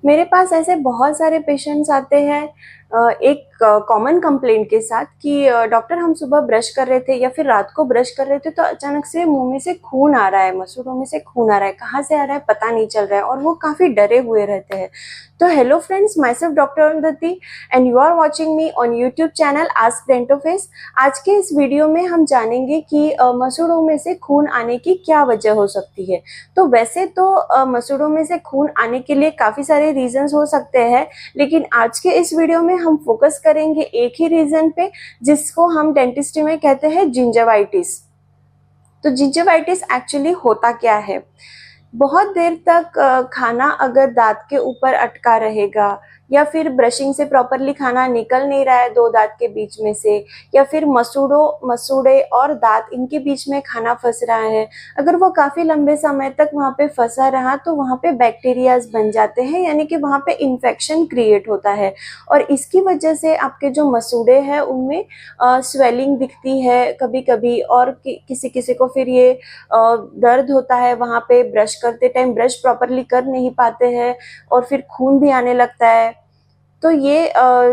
मेरे पास ऐसे बहुत सारे पेशेंट्स आते हैं एक कॉमन कंप्लेंट के साथ कि डॉक्टर हम सुबह ब्रश कर रहे थे या फिर रात को ब्रश कर रहे थे तो अचानक से मुंह में से खून आ रहा है, मसूड़ों में से खून आ रहा है, कहाँ से आ रहा है पता नहीं चल रहा है और वो काफी डरे हुए रहते हैं। तो hello friends, myself doctor Arundhati and you are watching me on YouTube channel Ask Dentoface. आज के इस वीडियो में हम जानेंगे कि मसूड़ों में से खून आने की क्या वजह हो सकती है। तो वैसे तो मसूड़ों में से खून आने के लिए काफी सारे रीजंस हो सकते हैं, लेकिन आज के इस वीडियो में हम फोकस करेंगे एक ही रीजन पे, जिसको हम डेंटिस्ट्री में कहते हैं जिंजवाइटिस। तो जिंजवाइटिस एक्चुअली होता क्या है? बहुत देर तक खाना अगर दांत के ऊपर अटका रहेगा या फिर ब्रशिंग से प्रॉपरली खाना निकल नहीं रहा है दो दांत के बीच में से, या फिर मसूड़े और दांत इनके बीच में खाना फंस रहा है, अगर वो काफी लंबे समय तक वहां पे फंसा रहा तो वहां पे बैक्टीरियाज बन जाते हैं, यानी कि वहां पे इन्फेक्शन क्रिएट होता है। और इसकी वजह से आपके जो मसूड़े हैं उनमें स्वेलिंग दिखती है कभी कभी, और किसी किसी को फिर ये दर्द होता है, वहां पे ब्रश करते टाइम ब्रश प्रॉपरली कर नहीं पाते हैं और फिर खून भी आने लगता है। तो ये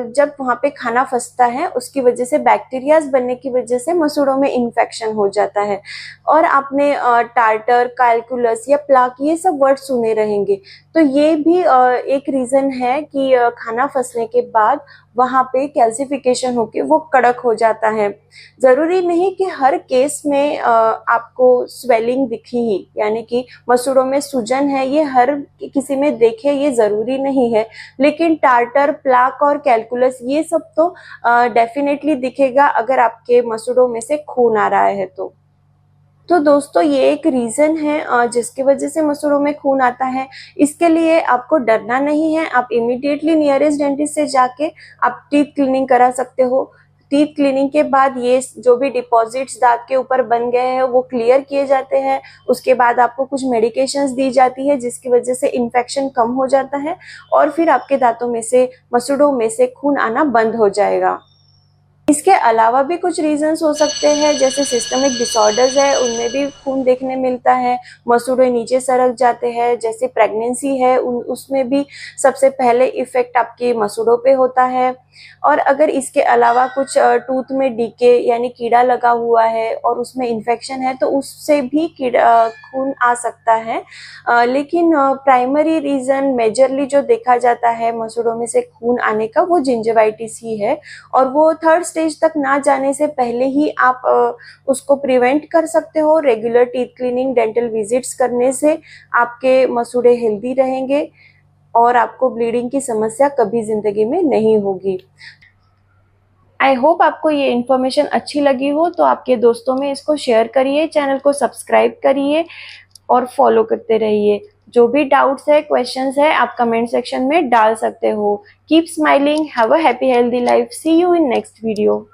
जब वहाँ पे खाना फंसता है उसकी वजह से बैक्टीरियाज बनने की वजह से मसूड़ों में इन्फेक्शन हो जाता है। और आपने टार्टर, कैलकुलस या प्लाक ये सब वर्ड सुने रहेंगे। तो ये भी एक रीजन है कि खाना फंसने के बाद वहाँ पे कैल्सिफिकेशन होके वो कड़क हो जाता है। जरूरी नहीं कि हर केस में आपको स्वेलिंग दिखी ही, यानी कि मसूड़ों में सूजन है ये हर किसी में देखे, ये जरूरी नहीं है। लेकिन टार्टर, प्लाक और कैलकुलस ये सब तो डेफिनेटली दिखेगा अगर आपके मसूड़ों में से खून आ रहा है तो दोस्तों ये एक रीजन है जिसकी वजह से मसूड़ों में खून आता है। इसके लिए आपको डरना नहीं है, आप इमीडिएटली नियरेस्ट डेंटिस्ट से जाके आप टीथ क्लीनिंग करा सकते हो। टीथ क्लीनिंग के बाद ये जो भी डिपॉजिट्स दांत के ऊपर बन गए हैं वो क्लियर किए जाते हैं। उसके बाद आपको कुछ मेडिकेशंस दी जाती है जिसकी वजह से इन्फेक्शन कम हो जाता है और फिर आपके दांतों में से, मसूड़ों में से खून आना बंद हो जाएगा। इसके अलावा भी कुछ रीजंस हो सकते हैं, जैसे सिस्टमिक डिसऑर्डर्स है उनमें भी खून देखने मिलता है, मसूड़े नीचे सरक जाते हैं, जैसे प्रेगनेंसी है उसमें भी सबसे पहले इफेक्ट आपके मसूड़ों पे होता है। और अगर इसके अलावा कुछ टूथ में डीके यानी कीड़ा लगा हुआ है और उसमें इन्फेक्शन है तो उससे भी कीड़ा खून आ सकता है। लेकिन प्राइमरी रीजन मेजरली जो देखा जाता है मसूड़ों में से खून आने का वो जिंजवाइटिस ही है। और वो थर्ड स्टेज तक ना जाने से पहले ही आप उसको प्रिवेंट कर सकते हो। Regular teeth cleaning, dental visits करने से आपके मसूड़े हेल्दी रहेंगे और आपको ब्लीडिंग की समस्या कभी जिंदगी में नहीं होगी। आई होप आपको ये इन्फॉर्मेशन अच्छी लगी हो तो आपके दोस्तों में इसको शेयर करिए, चैनल को सब्सक्राइब करिए और फॉलो करते रहिए। जो भी डाउट्स है, क्वेश्चंस है, आप कमेंट सेक्शन में डाल सकते हो। Keep smiling, have a happy healthy life. See you in next video.